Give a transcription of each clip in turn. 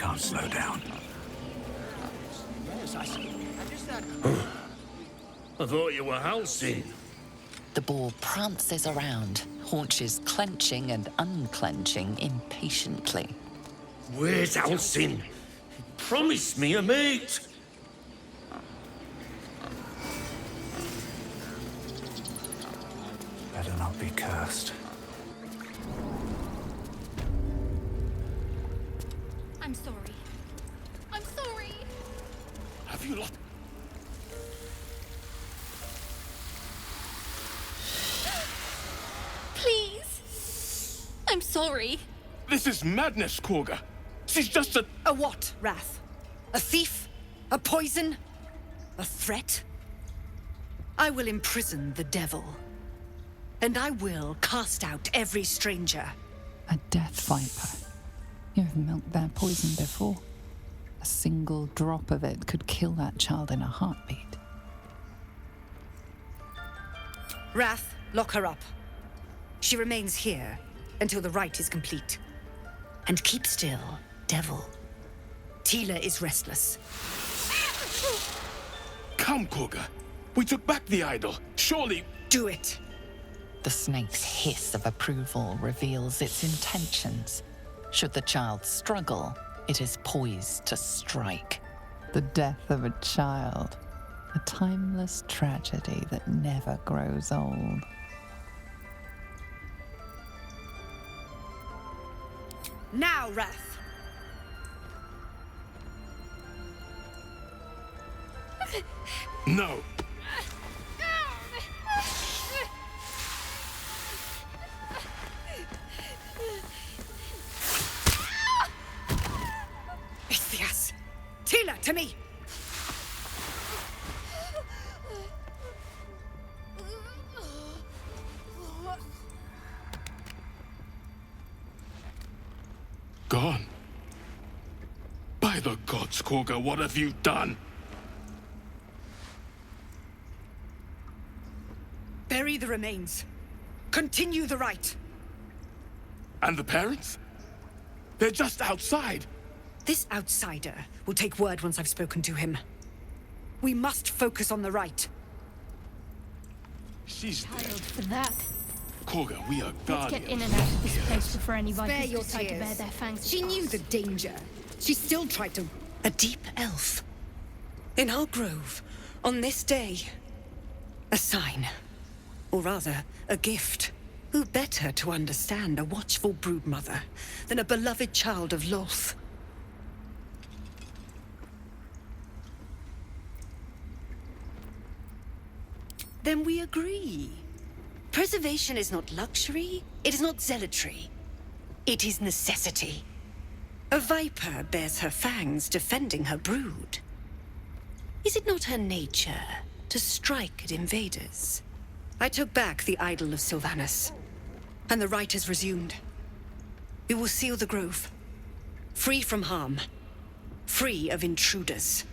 can't slow down. I thought you were Halcyon. The boar prances around, haunches clenching and unclenching impatiently. Where's Halcyon? He promised me a mate. Better not be cursed. I'm sorry. I'm sorry. Have you lost? Please. I'm sorry. This is madness, Korga. She's just a... A what, Wrath? A thief? A poison? A threat? I will imprison the devil. And I will cast out every stranger. A death viper. You've milked their poison before. A single drop of it could kill that child in a heartbeat. Wrath, lock her up. She remains here until the rite is complete. And keep still, devil. Tila is restless. Come, Korga. We took back the idol. Surely... Do it. The snake's hiss of approval reveals its intentions. Should the child struggle, it is poised to strike. The death of a child. A timeless tragedy that never grows old. Now, Wrath! No. Ithias! Tila, to me! Gone. By the gods, Korga, what have you done? Bury the remains. Continue the rite. And the parents? They're just outside. This outsider will take word once I've spoken to him. We must focus on the rite. She's dead. Child for that. Korga, we are Let's guardians. get in and out of this place before any Spare Vikings your decide to tears. bare their fangs. She knew the danger. She still tried to... A deep elf. In our grove, on this day. A sign. Or rather, a gift. Who better to understand a watchful broodmother than a beloved child of Loth? Then we agree. Preservation is not luxury, it is not zealotry. It is necessity. A viper bears her fangs defending her brood. Is it not her nature to strike at invaders? I took back the idol of Sylvanus, and the rite has resumed. We will seal the grove, free from harm, free of intruders.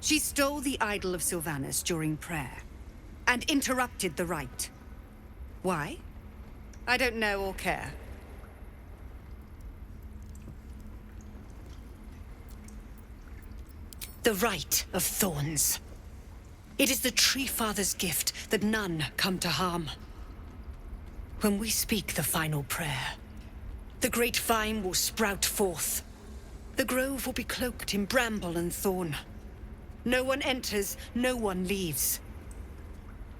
She stole the idol of Sylvanus during prayer, and interrupted the rite. Why? I don't know or care. The Rite of Thorns. It is the Tree Father's gift that none come to harm. When we speak the final prayer, the great vine will sprout forth. The grove will be cloaked in bramble and thorn. No one enters, no one leaves.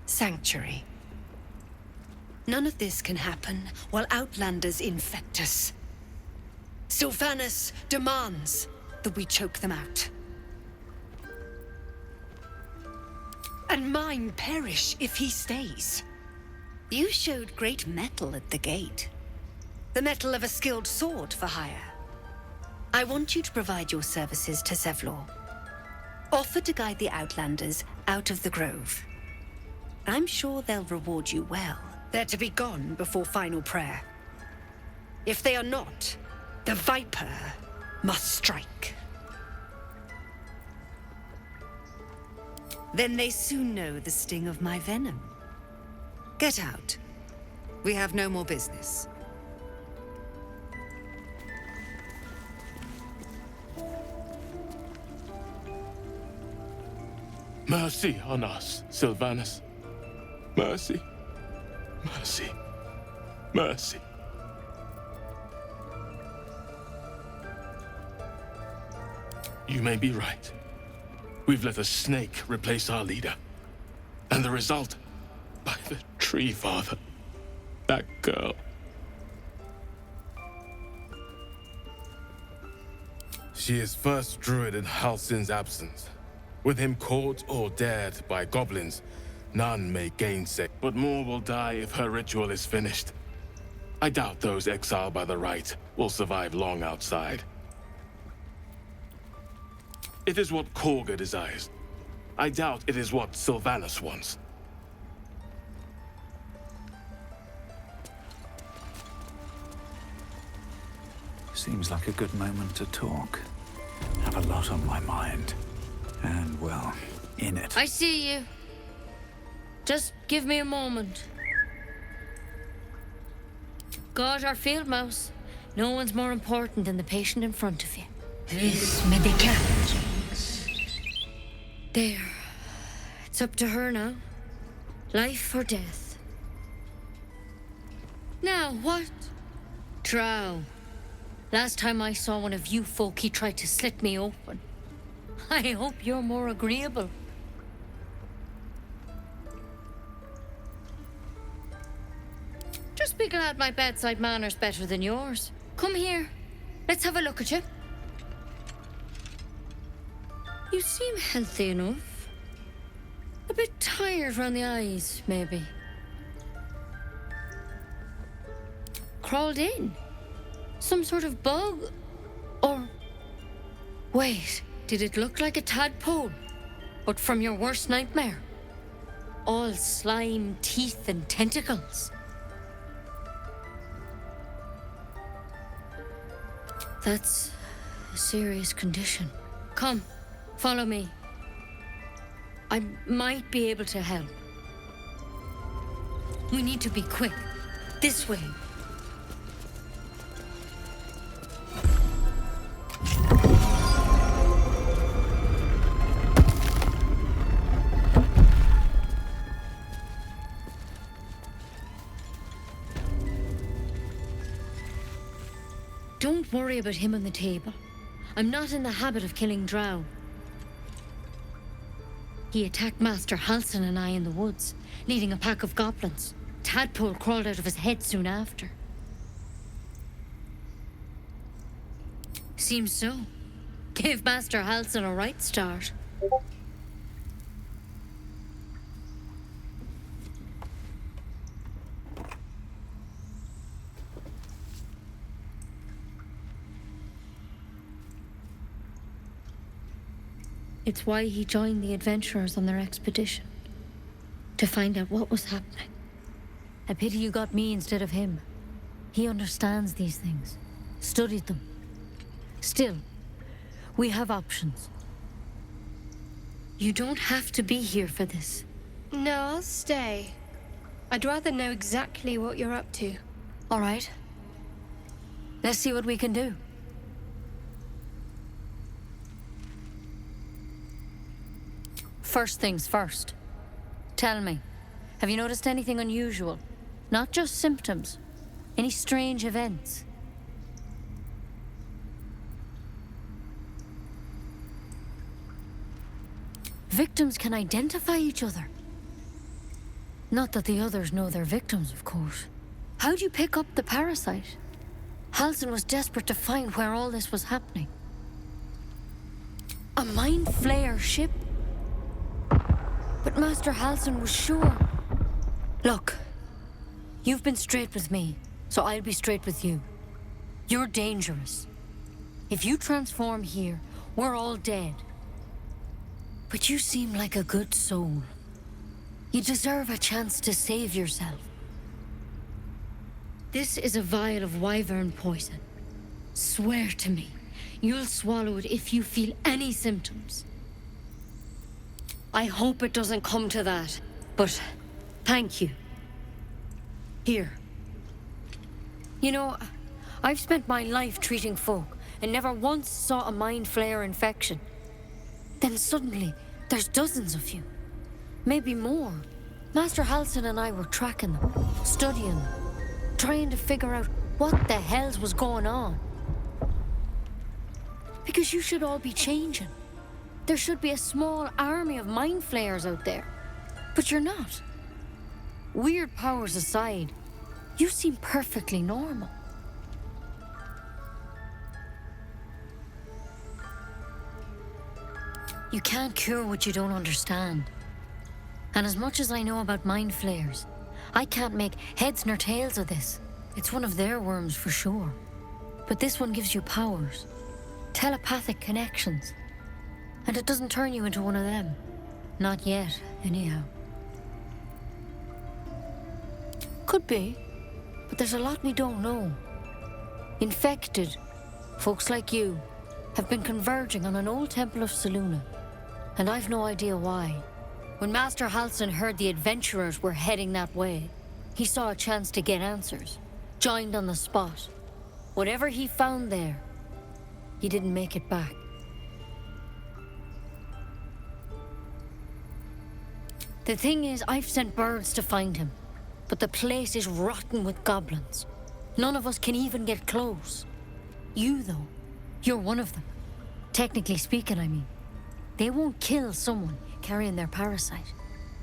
Sanctuary. None of this can happen while Outlanders infect us. Sylvanus demands that we choke them out. And mine perish if he stays. You showed great mettle at the gate. The mettle of a skilled sword for hire. I want you to provide your services to Zevlor. Offer to guide the Outlanders out of the grove. I'm sure they'll reward you well. They're to be gone before final prayer. If they are not, the Viper must strike. Then they soon know the sting of my venom. Get out. We have no more business. Mercy on us, Sylvanus. Mercy. Mercy. Mercy. You may be right. We've let a snake replace our leader. And the result? By the Tree Father. That girl. She is first druid in Halsin's absence. With him caught or dared by goblins, none may gainsay. But more will die if her ritual is finished. I doubt those exiled by the right will survive long outside. It is what Korga desires. I doubt it is what Sylvanus wants. Seems like a good moment to talk. Have a lot on my mind. And, well, in it. I see you. Just give me a moment. God, our field mouse. No one's more important than the patient in front of you. This medicament. There. It's up to her now. Life or death. Now, what? Drow. Last time I saw one of you folk, he tried to slit me open. I hope you're more agreeable. Just be glad my bedside manner's better than yours. Come here. Let's have a look at you. You seem healthy enough. A bit tired round the eyes, maybe. Crawled in? Some sort of bug? Or... Wait, did it look like a tadpole? But from your worst nightmare? All slime, teeth, and tentacles. That's a serious condition. Come, follow me. I might be able to help. We need to be quick. This way. Don't worry about him on the table. I'm not in the habit of killing drow. He attacked Master Halsin and I in the woods, leading a pack of goblins. Tadpole crawled out of his head soon after. Seems so. Gave Master Halsin a right start. It's why he joined the adventurers on their expedition. To find out what was happening. I pity you got me instead of him. He understands these things. Studied them. Still, we have options. You don't have to be here for this. No, I'll stay. I'd rather know exactly what you're up to. All right. Let's see what we can do. First things first. Tell me, have you noticed anything unusual? Not just symptoms. Any strange events? Victims can identify each other. Not that the others know they're victims, of course. How'd you pick up the parasite? Halsin was desperate to find where all this was happening. A mind flayer ship? But Master Halsin was sure. Look, you've been straight with me, so I'll be straight with you. You're dangerous. If you transform here, we're all dead. But you seem like a good soul. You deserve a chance to save yourself. This is a vial of wyvern poison. Swear to me, you'll swallow it if you feel any symptoms. I hope it doesn't come to that, but thank you. Here. You know, I've spent my life treating folk and never once saw a mind flayer infection. Then suddenly, there's dozens of you. Maybe more. Master Halsin and I were tracking them, studying them, trying to figure out what the hells was going on. Because you should all be changing. There should be a small army of mind flayers out there. But you're not. Weird powers aside, you seem perfectly normal. You can't cure what you don't understand. And as much as I know about mind flayers, I can't make heads nor tails of this. It's one of their worms for sure. But this one gives you powers. Telepathic connections. And it doesn't turn you into one of them. Not yet, anyhow. Could be. But there's a lot we don't know. Infected, folks like you, have been converging on an old temple of Selûne. And I've no idea why. When Master Halsin heard the adventurers were heading that way, he saw a chance to get answers. Joined on the spot. Whatever he found there, he didn't make it back. The thing is, I've sent birds to find him. But the place is rotten with goblins. None of us can even get close. You, though, you're one of them. Technically speaking, I mean. They won't kill someone carrying their parasite.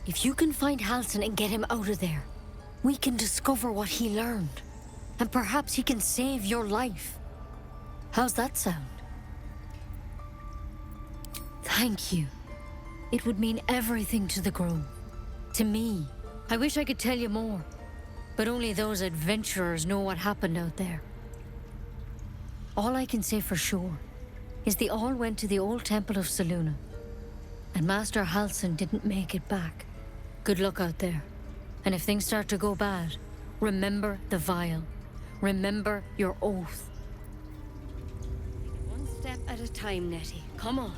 If you can find Halsin and get him out of there, we can discover what he learned. And perhaps he can save your life. How's that sound? Thank you. It would mean everything to the Grove. To me. I wish I could tell you more. But only those adventurers know what happened out there. All I can say for sure is they all went to the old temple of Selûne. And Master Halsin didn't make it back. Good luck out there. And if things start to go bad, remember the vial. Remember your oath. One step at a time, Nettie. Come on.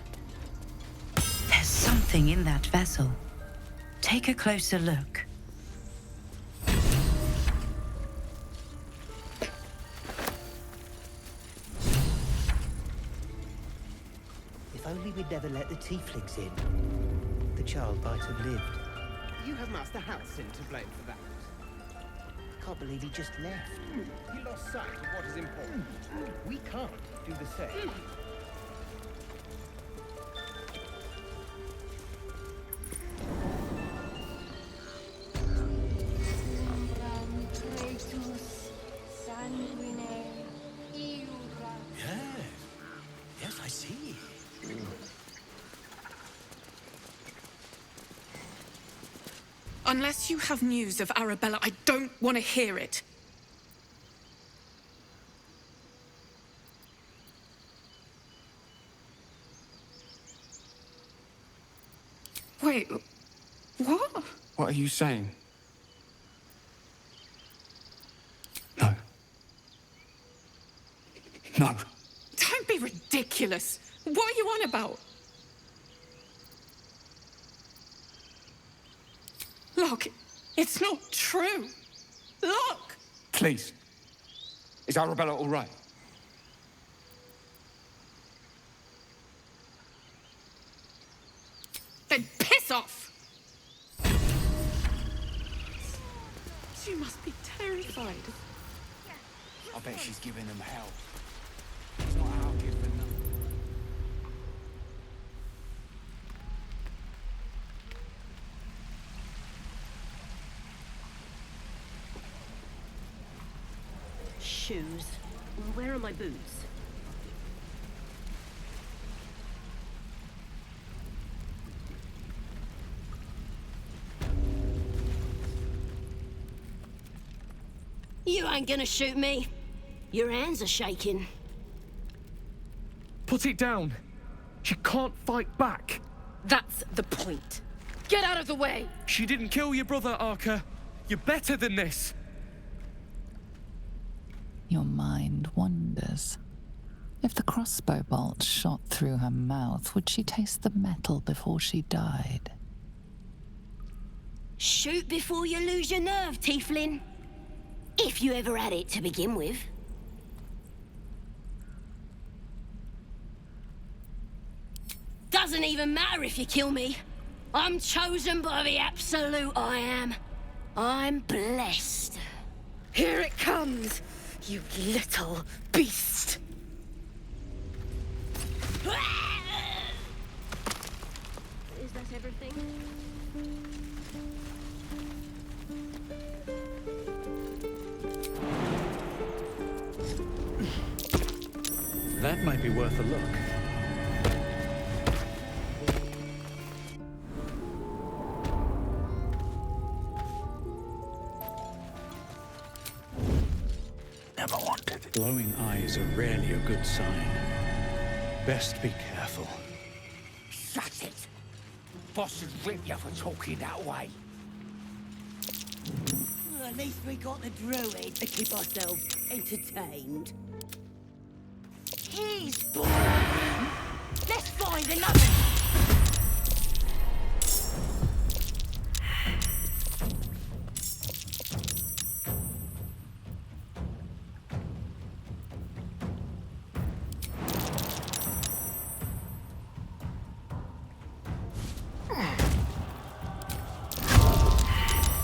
There's something in that vessel. Take a closer look. If only we'd never let the tieflings in. The child might have lived. You have Master Halsin to blame for that. Can't believe he just left. He lost sight of what is important. We can't do the same. Yes, I see. Unless you have news of Arabella, I don't want to hear it. Wait, what? What are you saying? No. No. Don't be ridiculous. What are you on about? Look, it's not true. Look! Please. Is Arabella all right? Then piss off! She must be terrified. I bet she's giving them hell. It's not our kid for nothing. Shoes. Where are my boots? You ain't gonna shoot me. Your hands are shaking. Put it down. She can't fight back. That's the point. Get out of the way! She didn't kill your brother, Arka. You're better than this. Your mind wanders. If the crossbow bolt shot through her mouth, would she taste the metal before she died? Shoot before you lose your nerve, tiefling. If you ever had it to begin with. Doesn't even matter if you kill me. I'm chosen by the Absolute, I am. I'm blessed. Here it comes, you little beast. Is that everything? That might be worth a look. Never wanted. Glowing eyes are rarely a good sign. Best be careful. Shut it! Boss would rip you for talking that way. Well, at least we got the druid to keep ourselves entertained. He's boring. Let's find another.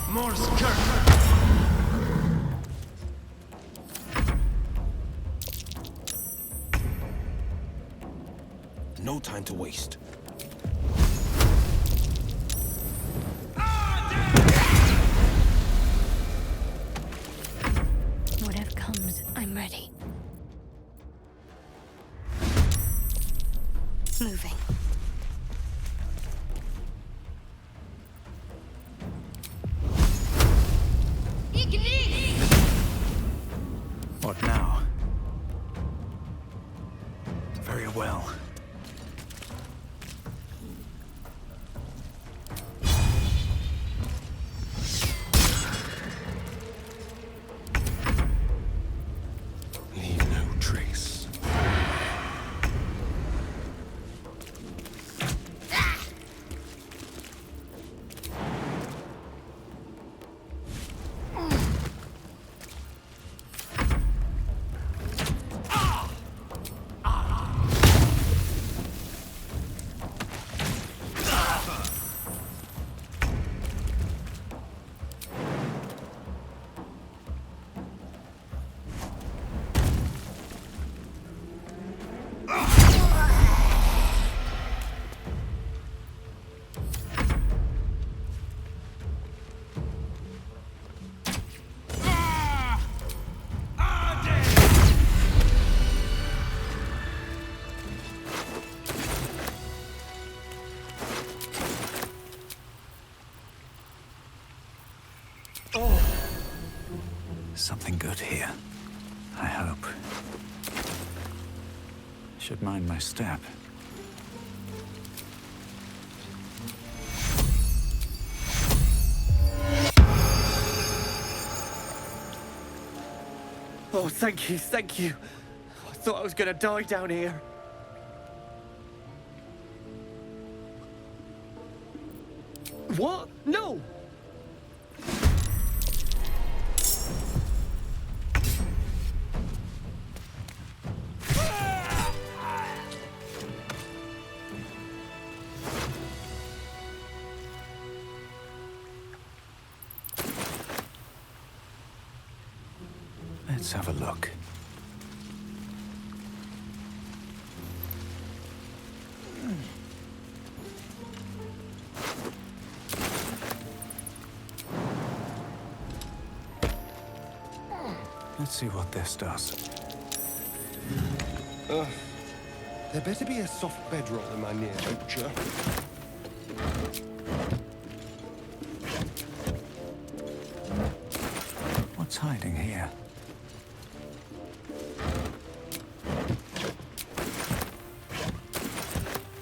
More skirt! No time to waste. Whatever comes, I'm ready. Moving. What now? Very well. Leave no trace. Something good here. I hope. Should mind my step. Oh, thank you, thank you. I thought I was gonna die down here. What? No! Let's have a look. Let's see what this does. There better be a soft bedroll in my near future. What's hiding here?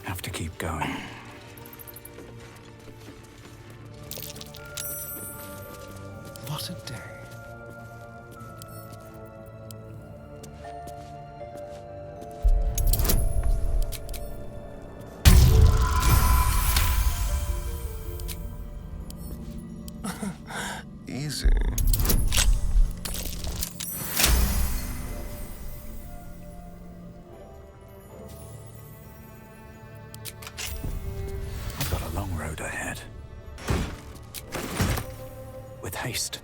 Have to keep going. What a day. Easy. with haste.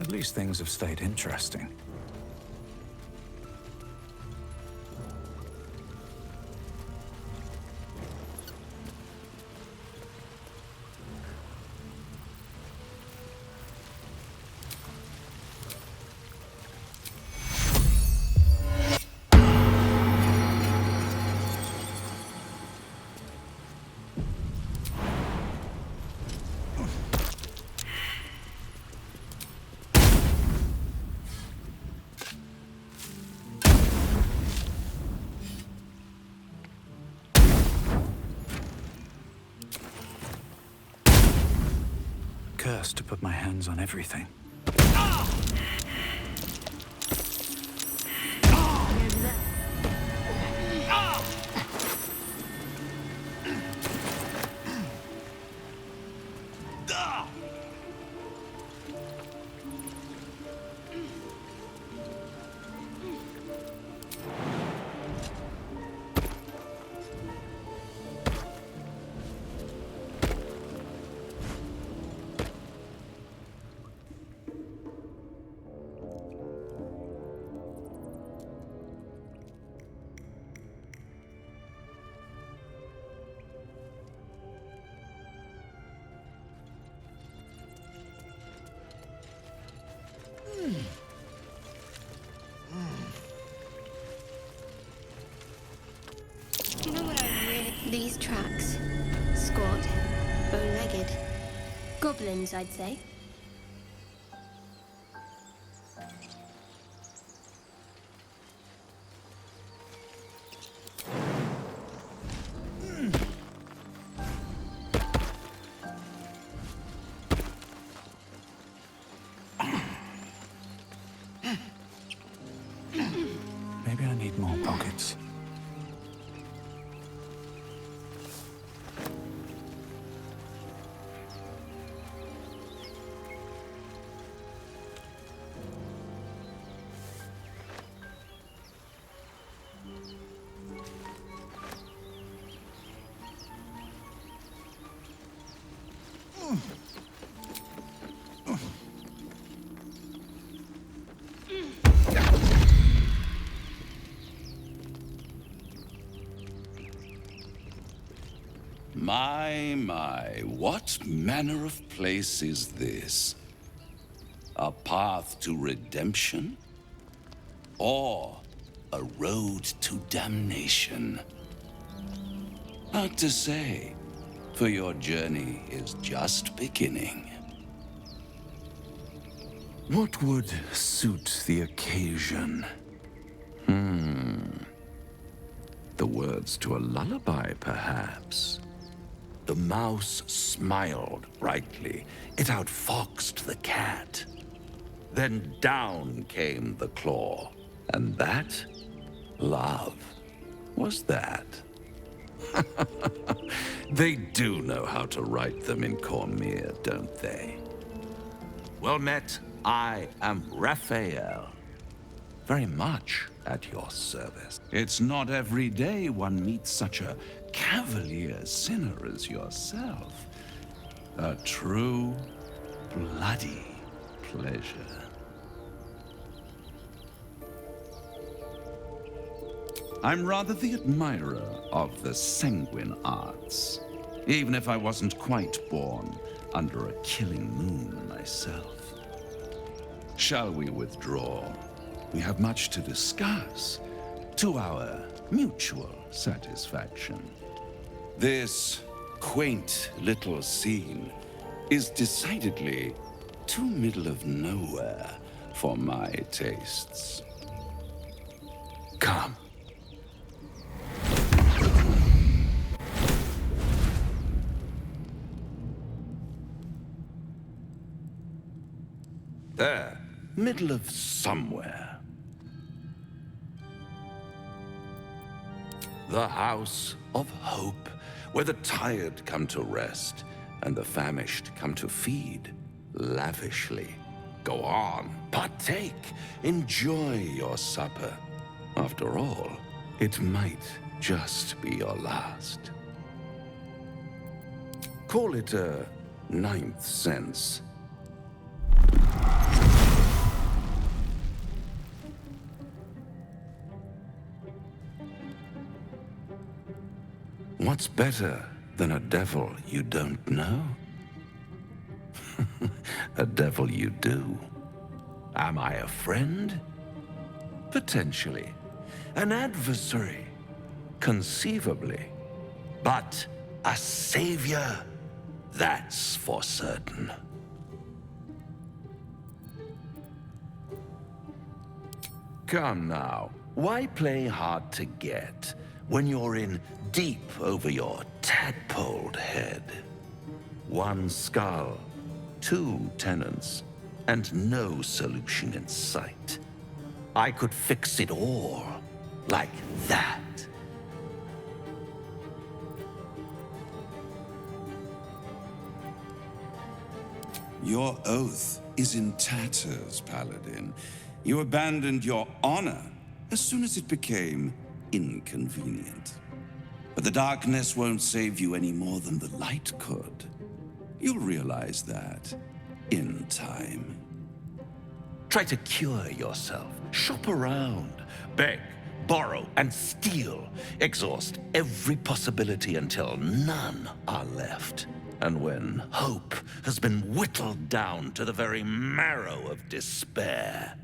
At least things have stayed interesting. Cursed to put my hands on everything. Do you know what I really... These tracks. Squat. Bow-legged. Goblins, I'd say. Maybe I need more pockets. My, what manner of place is this? A path to redemption? Or a road to damnation? Hard to say, for your journey is just beginning. What would suit the occasion? The words to a lullaby, perhaps. The mouse smiled brightly. It outfoxed the cat. Then down came the claw. And that? Love. Was that? They do know how to write them in Cormyr, don't they? Well met, I am Raphael. Very much at your service. It's not every day one meets such a cavalier sinner as yourself. A true, bloody pleasure. I'm rather the admirer of the sanguine arts, even if I wasn't quite born under a killing moon myself. Shall we withdraw? We have much to discuss, to our mutual satisfaction. This quaint little scene is decidedly too middle of nowhere for my tastes. Come. There, middle of somewhere. The House of Hope, where the tired come to rest and the famished come to feed lavishly. Go on, partake, enjoy your supper. After all, it might just be your last. Call it a ninth sense. What's better than a devil you don't know? A devil you do. Am I a friend? Potentially. An adversary? Conceivably. But a savior? That's for certain. Come now, why play hard to get when you're in deep over your tadpoled head? One skull, two tenants, and no solution in sight. I could fix it all, like that. Your oath is in tatters, Paladin. You abandoned your honor as soon as it became inconvenient. But the darkness won't save you any more than the light could. You'll realize that in time. Try to cure yourself. Shop around. Beg, borrow, and steal. Exhaust every possibility until none are left. And when hope has been whittled down to the very marrow of despair,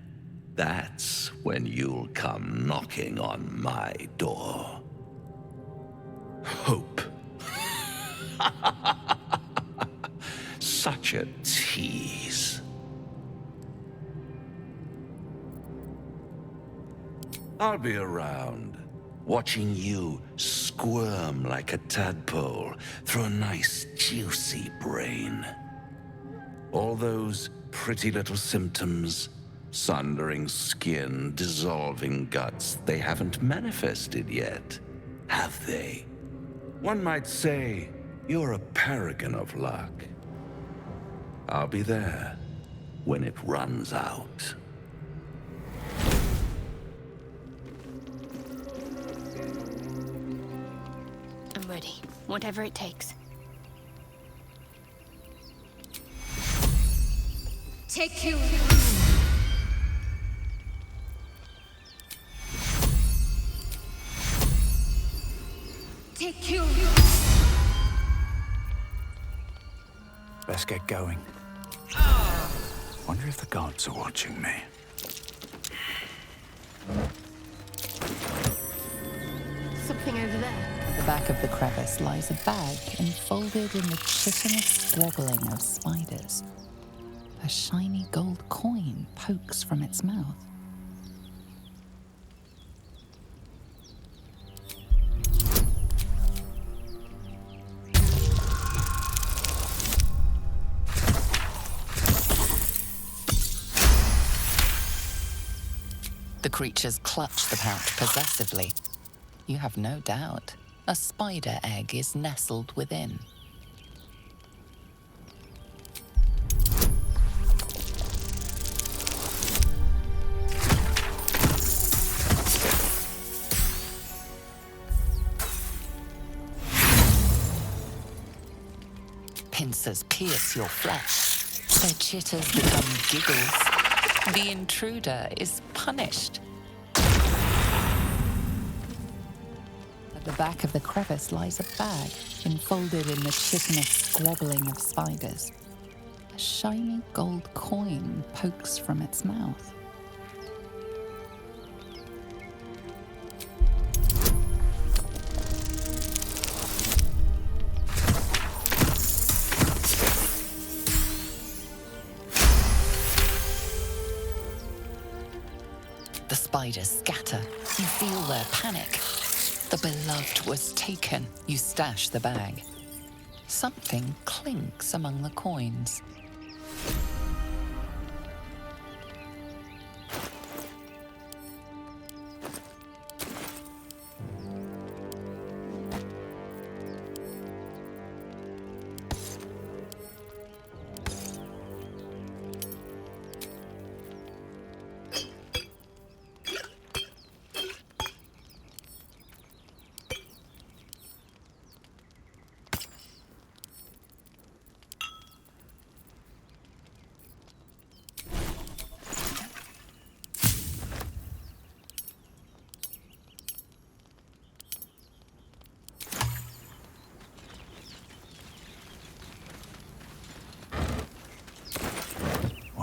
that's when you'll come knocking on my door. Hope. Such a tease. I'll be around, watching you squirm like a tadpole through a nice, juicy brain. All those pretty little symptoms, sundering skin, dissolving guts, they haven't manifested yet, have they? One might say you're a paragon of luck. I'll be there when it runs out. I'm ready. Whatever it takes. Take you. Take you. Let's get going. Wonder if the gods are watching me. Something over there. At the back of the crevice lies a bag enfolded in the chitinous squabbling of spiders. A shiny gold coin pokes from its mouth. The creatures clutch the pouch possessively. You have no doubt a spider egg is nestled within. Pincers pierce your flesh. Their chitters become giggles. The intruder is punished. At the back of the crevice lies a bag, enfolded in the chitinous squabbling of spiders. A shiny gold coin pokes from its mouth. The spiders scatter. You feel their panic. The beloved was taken. You stash the bag. Something clinks among the coins.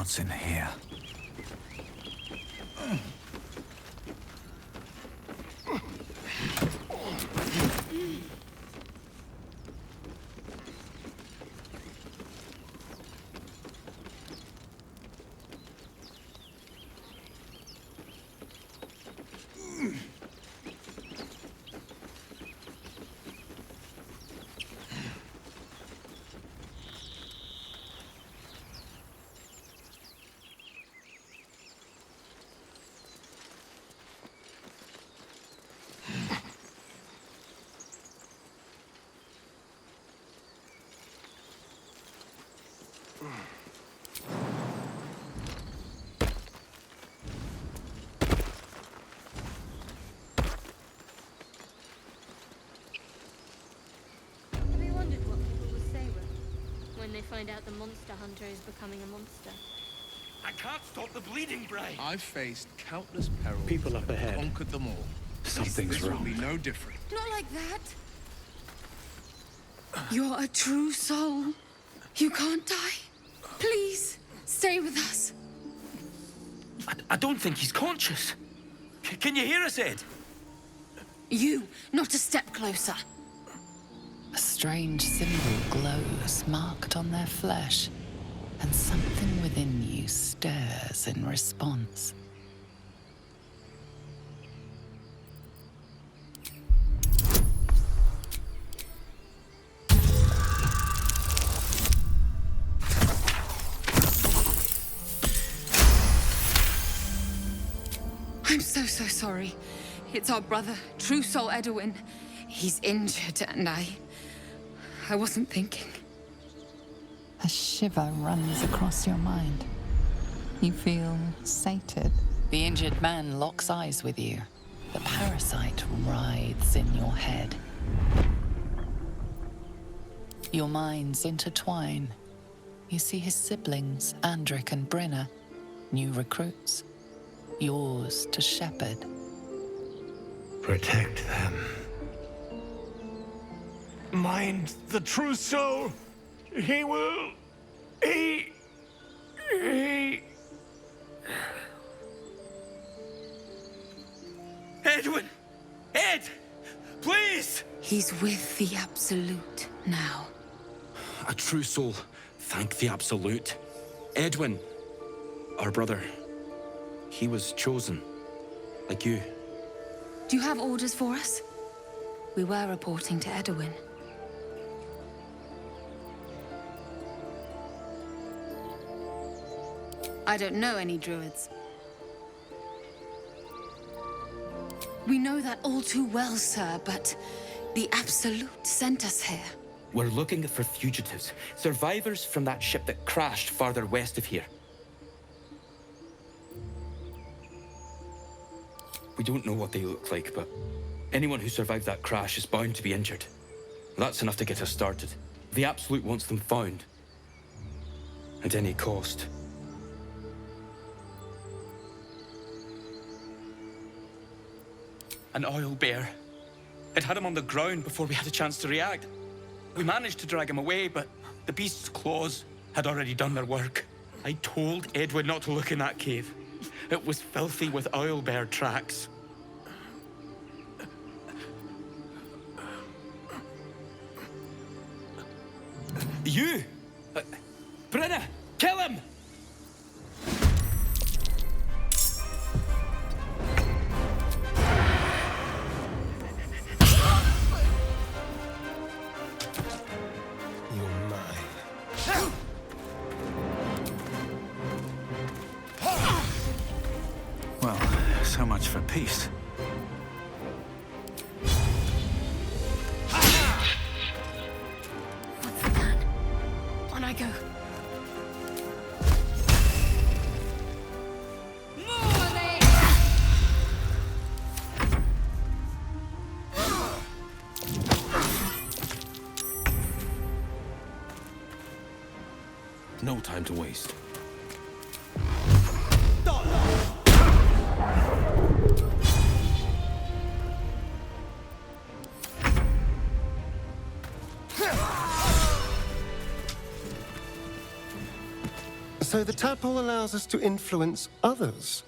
what's in here. Have you wondered what people will say when they find out the monster hunter is becoming a monster? I can't stop the bleeding, Bray. I've faced countless perils. People up ahead. Conquered them all. Something's This will wrong. be no different. Not like that. You're a true soul. You can't die. Please, stay with us. I don't think he's conscious. Can you hear us, Ed? You, not a step closer. A strange symbol glows, marked on their flesh, and something within you stirs in response. I'm so sorry. It's our brother, True Soul Edwin. He's injured, and I wasn't thinking. A shiver runs across your mind. You feel sated. The injured man locks eyes with you. The parasite writhes in your head. Your minds intertwine. You see his siblings, Andric and Brenna, new recruits. Yours to shepherd. Protect them. Mind the true soul. He will... He... Edwin! Ed! Please! He's with the Absolute now. A true soul. Thank the Absolute. Edwin, our brother, he was chosen. Like you. Do you have orders for us? We were reporting to Edwin. I don't know any druids. We know that all too well, sir, but the Absolute sent us here. We're looking for fugitives. Survivors from that ship that crashed farther west of here. We don't know what they look like, but anyone who survived that crash is bound to be injured. That's enough to get us started. The Absolute wants them found. At any cost. An oil bear. It had him on the ground before we had a chance to react. We managed to drag him away, but the beast's claws had already done their work. I told Edwin not to look in that cave. It was filthy with oil bear tracks. You! Brenna! Kill him! You're mine. Well, so much for peace. What's the plan? On I go. No time to waste. So the tadpole allows us to influence others.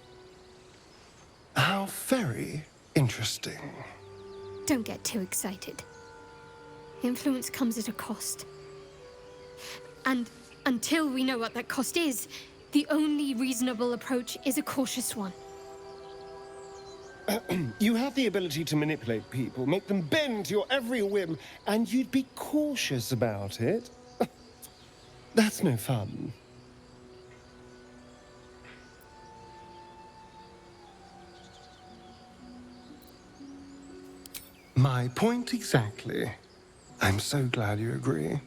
How very interesting. Don't get too excited. Influence comes at a cost. And until we know what that cost is, the only reasonable approach is a cautious one. You have the ability to manipulate people, make them bend to your every whim, and you'd be cautious about it? That's no fun. My point exactly. I'm so glad you agree.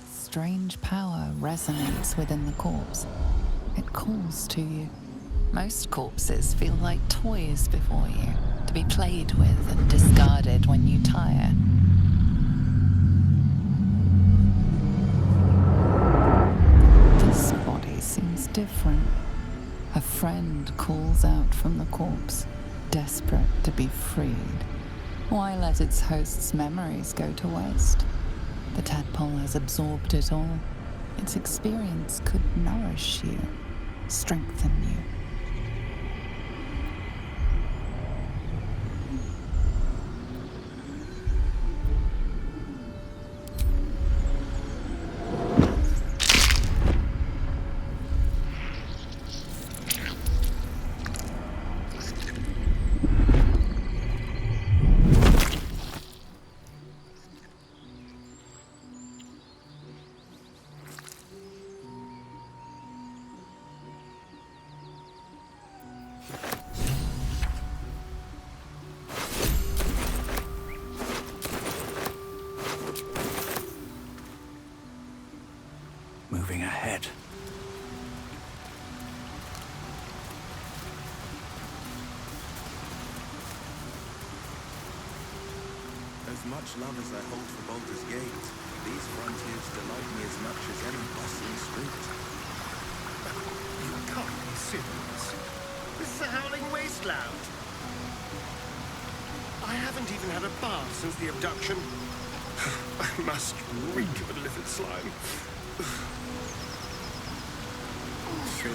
Strange power resonates within the corpse. It calls to you. Most corpses feel like toys before you, to be played with and discarded when you tire. This body seems different. A friend calls out from the corpse, desperate to be freed. Why let its host's memories go to waste? The tadpole has absorbed it all. Its experience could nourish you, strengthen you. Moving ahead. As much love as I hold for Baldur's Gate, these frontiers delight me as much as any bustling street. You can't be serious. This is a howling wasteland. I haven't even had a bath since the abduction. I must reek of a livid slime. Sure,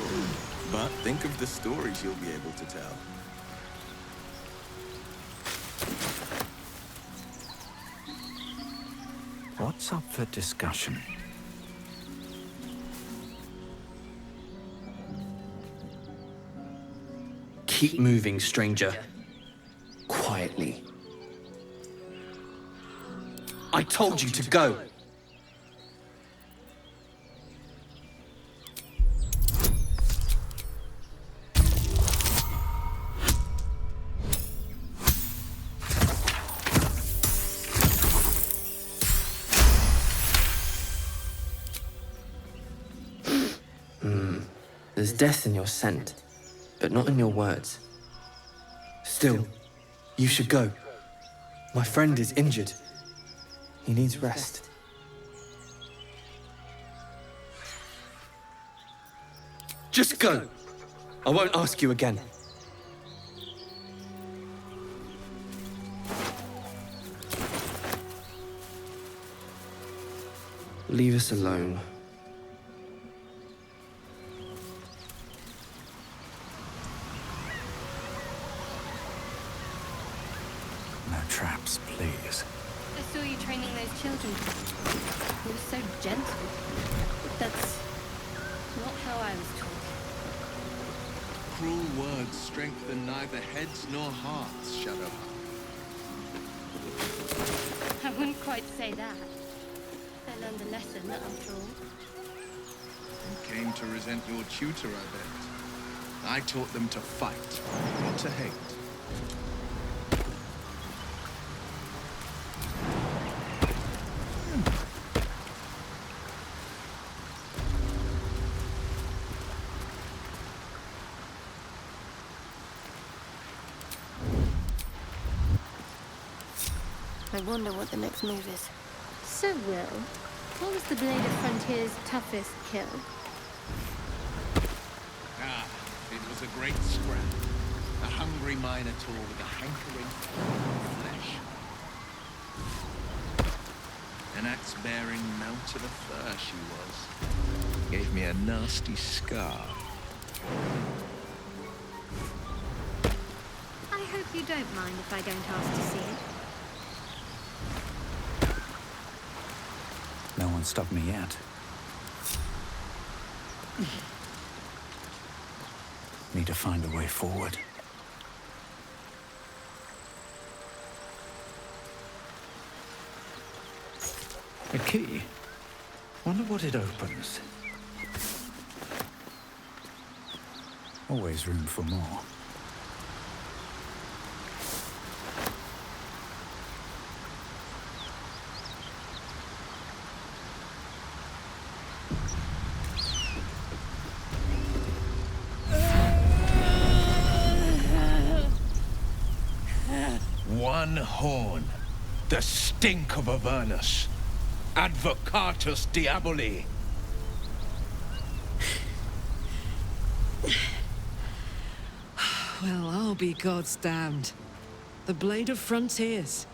but think of the stories you'll be able to tell. What's up for discussion? Keep moving, stranger. Quietly. I told you to go. There's death in your scent, but not in your words. Still, you should go. My friend is injured. He needs rest. Just go. I won't ask you again. Leave us alone. No traps, please. I saw you training those children. You were so gentle. That's not how I was taught. Cruel words strengthen neither heads nor hearts, Shadow. I wouldn't quite say that. I learned a lesson, after all. You came to resent your tutor, I bet. I taught them to fight, not to hate. I wonder what the next move is. So, Will, what was the Blade of Frontier's toughest kill? Ah, it was a great scrap. A hungry minotaur with a hankering for flesh. An axe-bearing mountain of fur she was. Gave me a nasty scar. I hope you don't mind if I don't ask to see it. No one stopped me yet. Need to find a way forward. A key? Wonder what it opens. Always room for more. One horn. The stink of Avernus. Advocatus Diaboli. Well, I'll be God's damned. The Blade of Frontiers.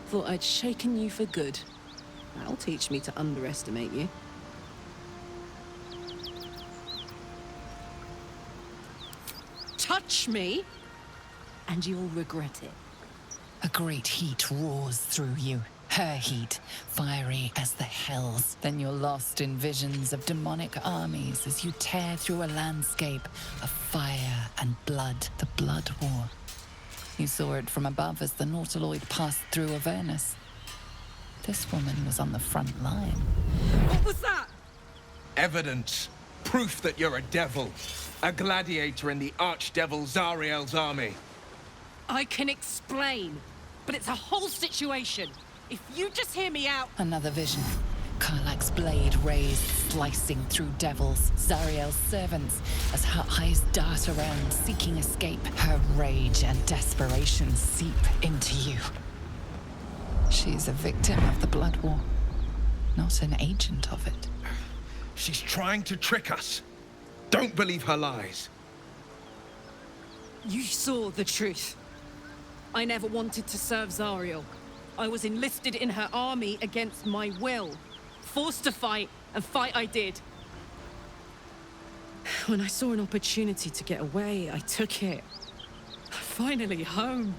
Thought I'd shaken you for good. That'll teach me to underestimate you. Touch me, and you'll regret it. A great heat roars through you. Her heat, fiery as the hells. Then you're lost in visions of demonic armies as you tear through a landscape of fire and blood, the Blood War. You saw it from above as the Nautiloid passed through Avernus. This woman was on the front line. What was that? Evidence. Proof that you're a devil. A gladiator in the archdevil Zariel's army. I can explain, but it's a whole situation. If you just hear me out... Another vision. Karlach's blade raised, slicing through devils, Zariel's servants, as her eyes dart around, seeking escape. Her rage and desperation seep into you. She's a victim of the Blood War, not an agent of it. She's trying to trick us. Don't believe her lies. You saw the truth. I never wanted to serve Zariel. I was enlisted in her army against my will. Forced to fight, and fight I did. When I saw an opportunity to get away, I took it. Finally home.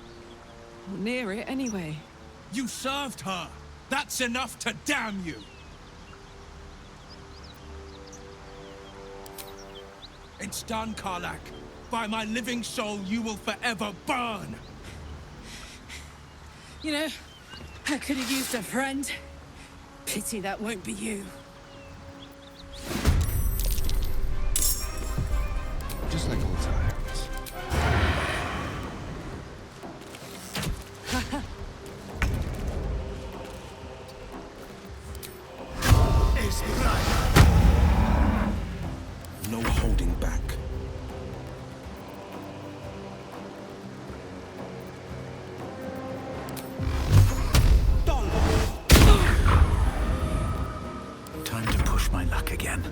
Or near it, anyway. You served her. That's enough to damn you. It's done, Karlach. By my living soul, you will forever burn. You know, I could have used a friend. Pity that won't be you. Just like old times. No holding back. Time to push my luck again.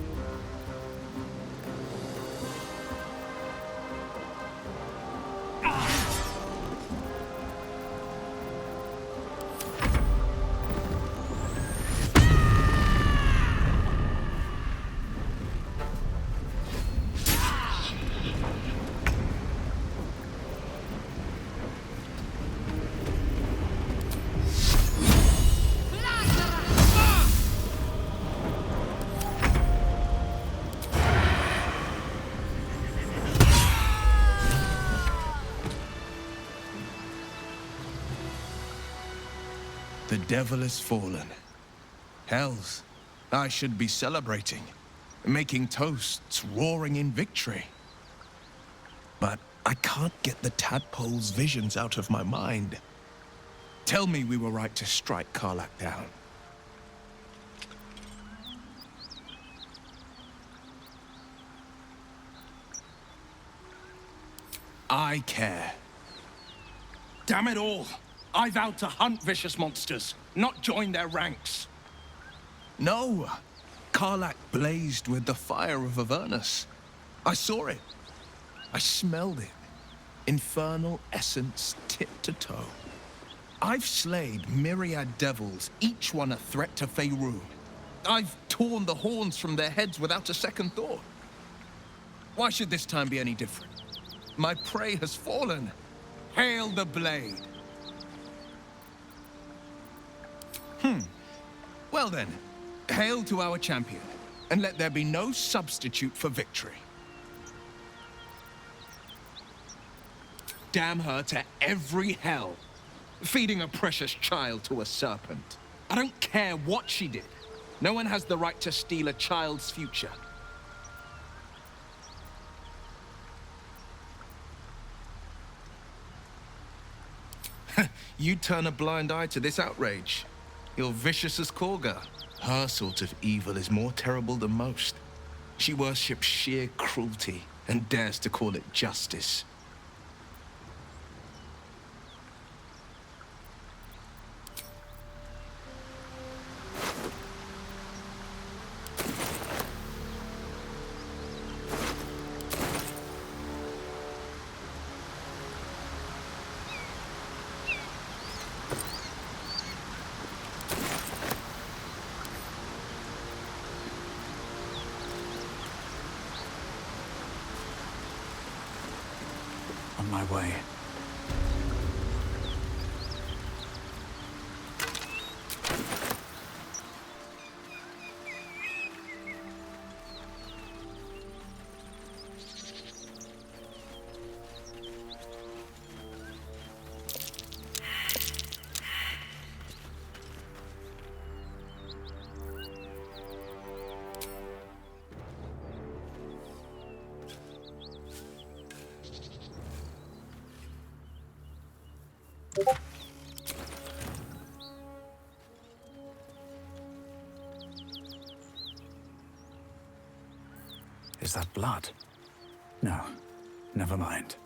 The devil has fallen. Hells, I should be celebrating, making toasts, roaring in victory. But I can't get the tadpole's visions out of my mind. Tell me we were right to strike Karlach down. I care. Damn it all! I vowed to hunt vicious monsters, not join their ranks. No! Karlach blazed with the fire of Avernus. I saw it. I smelled it. Infernal essence tip to toe. I've slayed myriad devils, each one a threat to Faerû. I've torn the horns from their heads without a second thought. Why should this time be any different? My prey has fallen. Hail the blade! Well then, hail to our champion, and let there be no substitute for victory. Damn her to every hell. Feeding a precious child to a serpent. I don't care what she did. No one has the right to steal a child's future. You turn a blind eye to this outrage. You're vicious as Korga. Her sort of evil is more terrible than most. She worships sheer cruelty and dares to call it justice. On my way. Is that blood? No, never mind.